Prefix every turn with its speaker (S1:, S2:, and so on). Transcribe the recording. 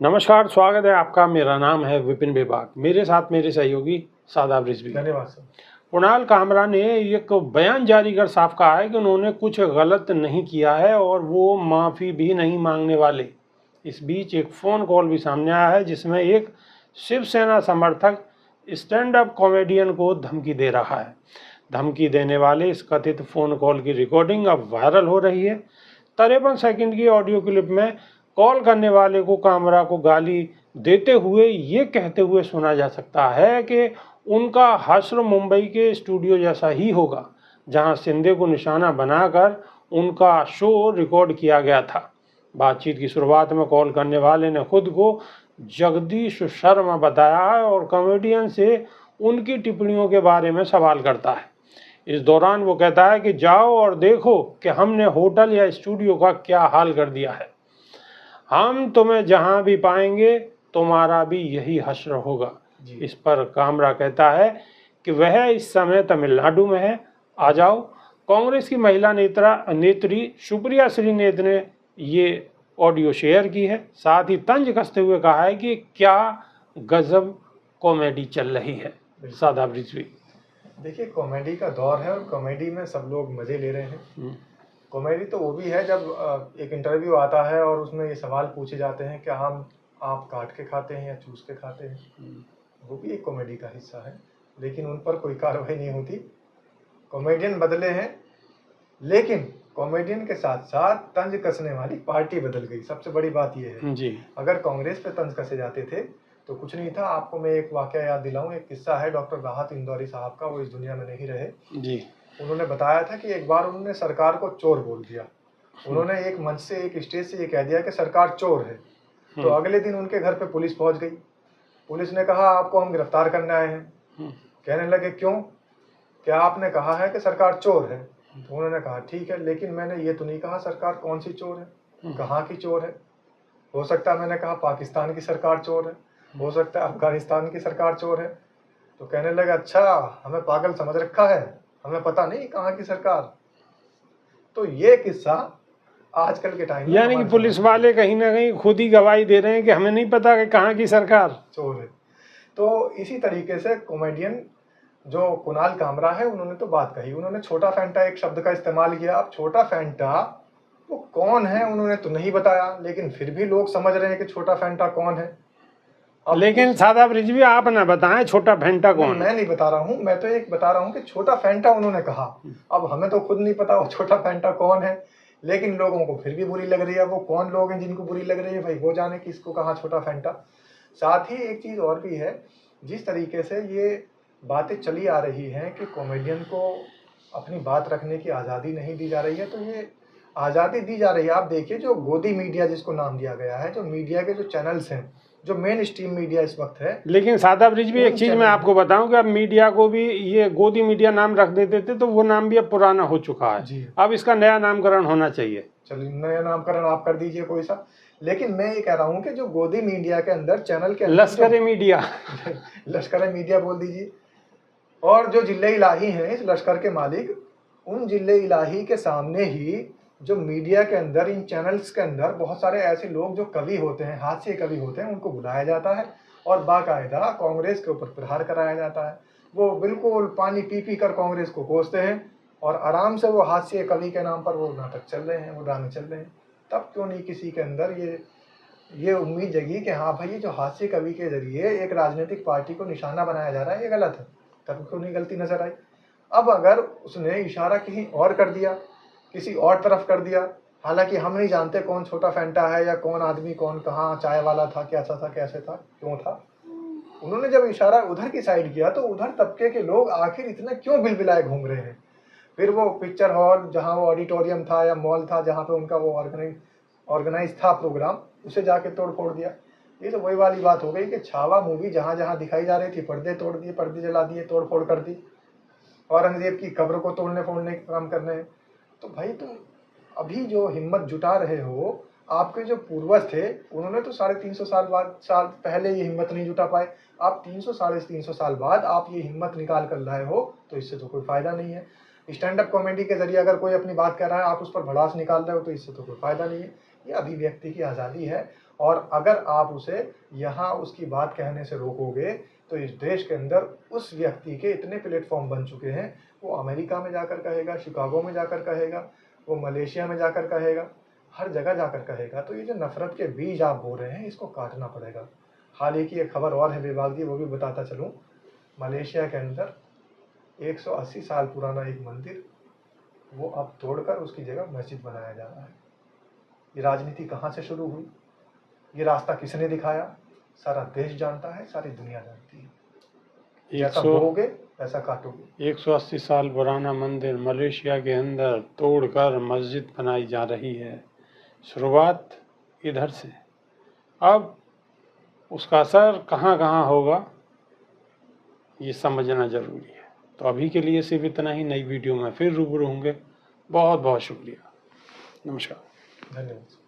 S1: नमस्कार, स्वागत है आपका। मेरा नाम है विपिन बेबाक। मेरे साथ मेरे सहयोगी शादाब रिजवी।
S2: धन्यवाद सर।
S1: कुणाल कामरा ने एक बयान जारी कर साफ कहा है कि उन्होंने कुछ गलत नहीं किया है और वो माफ़ी भी नहीं मांगने वाले। इस बीच एक फ़ोन कॉल भी सामने आया है जिसमें एक शिवसेना समर्थक स्टैंड अप कॉमेडियन को धमकी दे रहा है। धमकी देने वाले इस कथित फ़ोन कॉल की रिकॉर्डिंग अब वायरल हो रही है। 53 सेकंड की ऑडियो क्लिप में कॉल करने वाले को कामरा को गाली देते हुए ये कहते हुए सुना जा सकता है कि उनका हश्र मुंबई के स्टूडियो जैसा ही होगा, जहां शिंदे को निशाना बनाकर उनका शो रिकॉर्ड किया गया था। बातचीत की शुरुआत में कॉल करने वाले ने खुद को जगदीश शर्मा बताया है और कॉमेडियन से उनकी टिप्पणियों के बारे में सवाल करता है। इस दौरान वो कहता है कि जाओ और देखो कि हमने होटल या स्टूडियो का क्या हाल कर दिया है। हम तुम्हें जहां भी पाएंगे तुम्हारा भी यही हश्र होगा। इस पर कामरा कहता है कि वह इस समय तमिलनाडु में है, आ जाओ। कांग्रेस की महिला नेत्री सुप्रिया श्रीनेत ने ये ऑडियो शेयर की है। साथ ही तंज कसते हुए कहा है कि क्या गजब कॉमेडी चल रही है। शादाब रिजवी,
S2: देखिए, कॉमेडी का दौर है और कॉमेडी में सब लोग मजे ले रहे हैं। कॉमेडी तो वो भी है जब एक इंटरव्यू आता है और उसमें ये सवाल पूछे जाते हैं कि आप काट के खाते हैं या चूस के खाते हैं। वो भी एक कॉमेडी का हिस्सा है, लेकिन उन पर कोई कार्रवाई नहीं होती। कॉमेडियन बदले हैं, लेकिन कॉमेडियन के साथ साथ तंज कसने वाली पार्टी बदल गई। सबसे बड़ी बात ये है
S1: जी।
S2: अगर कांग्रेस पे तंज कसे जाते थे तो कुछ नहीं था। आपको मैं एक वाकया याद दिलाऊं, एक किस्सा है डॉक्टर राहत इंदौरी साहब का। वो इस दुनिया में नहीं रहे
S1: जी।
S2: उन्होंने बताया था कि एक बार उन्होंने सरकार को चोर बोल दिया। उन्होंने एक मंच से, एक स्टेज से ये कह दिया कि सरकार चोर है। तो अगले दिन उनके घर पे पुलिस पहुंच गई। पुलिस ने कहा आपको हम गिरफ्तार करने आए हैं। कहने लगे क्यों, क्या आपने कहा है कि सरकार चोर है? तो उन्होंने कहा ठीक है, लेकिन मैंने ये तो नहीं कहा सरकार कौन सी चोर है, कहाँ की चोर है। हो सकता है मैंने कहा पाकिस्तान की सरकार चोर है, हो सकता है अफगानिस्तान की सरकार चोर है। तो कहने लगे अच्छा, हमें पागल समझ रखा है, हमें पता नहीं कहाँ की सरकार। तो ये किस्सा आजकल के टाइम में,
S1: यानी कि पुलिस वाले कहीं ना कहीं खुद ही गवाही दे रहे हैं कि हमें नहीं पता कि कहाँ की सरकार
S2: चोर है। तो इसी तरीके से कॉमेडियन जो कुणाल कामरा है, उन्होंने तो बात कही। उन्होंने छोटा फैंटा एक शब्द का इस्तेमाल किया। अब छोटा फैंटा वो कौन है उन्होंने तो नहीं बताया, लेकिन फिर भी लोग समझ रहे हैं कि छोटा फैंटा कौन है।
S1: लेकिन शादाब रिजवी आप ना बताएं छोटा फैंटा कौन है।
S2: मैं नहीं बता रहा हूँ, मैं तो एक बता रहा हूँ कि छोटा फैंटा उन्होंने कहा। अब हमें तो खुद नहीं पता वो छोटा फैंटा कौन है, लेकिन लोगों को फिर भी बुरी लग रही है। वो कौन लोग हैं जिनको बुरी लग रही है, भाई वो जाने किसको कहा छोटा फैंटा। साथ ही एक चीज़ और भी है, जिस तरीके से ये बातें चली आ रही हैं कि कॉमेडियन को अपनी बात रखने की आज़ादी नहीं दी जा रही है, तो ये आज़ादी दी जा रही है। आप देखिए, जो गोदी मीडिया जिसको नाम दिया गया है, जो मीडिया के जो चैनल्स हैं, जो मेन स्ट्रीम मीडिया इस वक्त है।
S1: लेकिन शादाब रिजवी, एक चीज़ मैं आपको बताऊं कि अब मीडिया को भी ये गोदी मीडिया नाम रख देते थे, तो वो नाम भी अब पुराना हो चुका है जी। अब इसका नया नामकरण होना चाहिए।
S2: चलिए, नया नामकरण आप कर दीजिए कोई सा। लेकिन मैं ये कह रहा हूँ कि जो गोदी मीडिया के अंदर चैनल के अंदर
S1: लश्कर मीडिया
S2: लश्कर मीडिया बोल दीजिए, और जो जिले इलाही हैं इस लश्कर के मालिक, उन जिले इलाही के सामने ही जो मीडिया के अंदर, इन चैनल्स के अंदर बहुत सारे ऐसे लोग जो कवि होते हैं, हास्य कवि होते हैं, उनको बुलाया जाता है और बाकायदा कांग्रेस के ऊपर प्रहार कराया जाता है। वो बिल्कुल पानी पी पी कर कांग्रेस को कोसते हैं और आराम से वो हास्य कवि के नाम पर वो नाटक चल रहे हैं, वो ड्रामे चल रहे हैं। तब क्यों नहीं किसी के अंदर ये उम्मीद जगी कि हाँ भाई, ये जो हास्य कवि के जरिए एक राजनीतिक पार्टी को निशाना बनाया जा रहा है, ये गलत है। तब क्यों नहीं गलती नजर आई? अब अगर उसने इशारा कहीं और कर दिया, किसी और तरफ कर दिया, हालांकि हम नहीं जानते कौन छोटा फैंटा है या कौन आदमी, कौन कहाँ चाय वाला था, कैसा था, कैसे था, क्यों था। उन्होंने जब इशारा उधर की साइड किया तो उधर तबके के लोग आखिर इतना क्यों बिलबिलाए घूम रहे हैं। फिर वो पिक्चर हॉल, जहाँ वो ऑडिटोरियम था या मॉल था, जहाँ पे उनका वो ऑर्गेनाइज था प्रोग्राम, उसे जाके तोड़ फोड़ दिया। ये तो वही वाली बात हो गई कि छावा मूवी जहाँ जहाँ दिखाई जा रही थी, पर्दे तोड़ दिए, पर्दे जला दिए, तोड़ फोड़ कर दी, औरंगजेब की कब्र को तोड़ने फोड़ने के काम करने हैं। तो भाई तुम अभी जो हिम्मत जुटा रहे हो, आपके जो पूर्वज थे उन्होंने तो 350 साल पहले ये हिम्मत नहीं जुटा पाए। आप 300 350 साल बाद आप ये हिम्मत निकाल कर लाए हो, तो इससे तो कोई फायदा नहीं है। स्टैंड अप कॉमेडी के जरिए अगर कोई अपनी बात कर रहा है, आप उस पर भड़ास निकाल रहे हो, तो इससे तो कोई फायदा नहीं है। ये अभिव्यक्ति की आज़ादी है और अगर आप उसे यहाँ उसकी बात कहने से रोकोगे तो इस देश के अंदर उस व्यक्ति के इतने प्लेटफॉर्म बन चुके हैं, वो अमेरिका में जाकर कहेगा, शिकागो में जाकर कहेगा, वो मलेशिया में जाकर कहेगा, हर जगह जाकर कहेगा। तो ये जो नफरत के बीज आप बो रहे हैं, इसको काटना पड़ेगा। हाल ही की एक खबर और है बेबाक जी, वो भी बताता चलूँ। मलेशिया के अंदर 180 साल पुराना एक मंदिर, वो अब तोड़कर उसकी जगह मस्जिद बनाया जा रहा है। ये राजनीति कहाँ से शुरू हुई, ये रास्ता किसने दिखाया, सारा देश जानता है, सारी दुनिया जानती है। जैसा बोओगे वैसा काटोगे।
S1: 180 साल पुराना मंदिर मलेशिया के अंदर तोड़कर मस्जिद बनाई जा रही है। शुरुआत इधर से, अब उसका असर कहाँ कहाँ होगा ये समझना ज़रूरी है। तो अभी के लिए सिर्फ इतना ही। नई वीडियो में फिर रूबरू होंगे। बहुत बहुत शुक्रिया। नमस्कार।
S2: धन्यवाद।